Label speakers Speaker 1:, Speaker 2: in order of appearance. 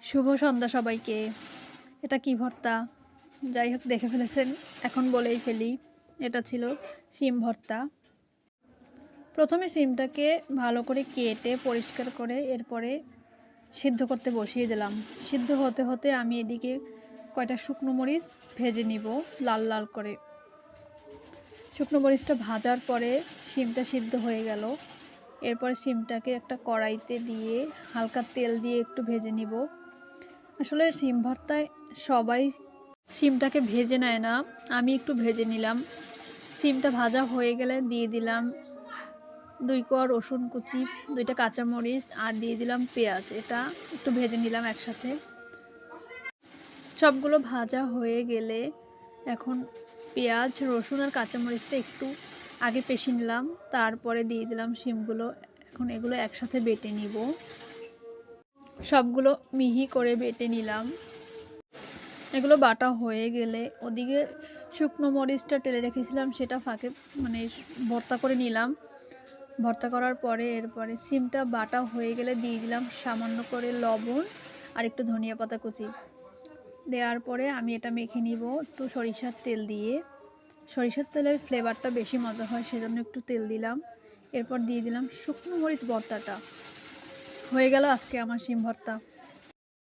Speaker 1: শুভ সন্ধ্যা সবাইকে। এটা কি ভর্তা? যাই হোক দেখে ফেলেছেন, এখন বলেই ফেলি। এটা ছিল শিম ভর্তা। প্রথমে শিমটাকে ভালো করে কেটে পরিষ্কার করে এরপরে সিদ্ধ করতে বসিয়ে দিলাম। সিদ্ধ হতে হতে আমি এদিকে কয়টা শুকনো মরিচ ভেজে নিব লাল লাল করে। শুকনো মরিচটা ভাজার পরে শিমটা সিদ্ধ হয়ে গেল। এরপরে শিমটাকে একটা কড়াইতে দিয়ে হালকা তেল দিয়ে একটু ভেজে নিব। আসলে শিম ভর্তায় সবাই শিমটাকে ভেজে নেয় না, আমি একটু ভেজে নিলাম। শিমটা ভাজা হয়ে গেলে দিয়ে দিলাম 2 কোয়া রসুন কুচি, 2টা কাঁচামরিচ আর দিয়ে দিলাম পেঁয়াজ। এটা একটু ভেজে নিলাম একসাথে। সবগুলো ভাজা হয়ে গেলে এখন পেঁয়াজ, রসুন আর কাঁচামরিচটা একটু আগে পেষে নিলাম, তারপরে দিয়ে দিলাম শিমগুলো। এখন এগুলো একসাথে বেটে নিব। সবগুলো মিহি করে বেটে নিলাম। এগুলো বাটা হয়ে গেলে ওদিকে শুকনো মরিচটা টেলে রেখেছিলাম, সেটা ফাঁকে ভর্তা করে নিলাম। ভর্তা করার পরে এরপরে শিমটা বাটা হয়ে গেলে দিয়ে দিলাম সামান্য করে লবণ আর একটু ধনিয়া পাতা কুচি। দেওয়ার পরে আমি এটা মেখে নিব একটু সরিষার তেল দিয়ে। সরিষার তেলের ফ্লেভারটা বেশি মজা হয়, সেজন্য একটু তেল দিলাম। এরপর দিয়ে দিলাম শুকনো মরিচ ভর্তাটা। হয়ে গেল আজকে আমার শিম ভর্তা।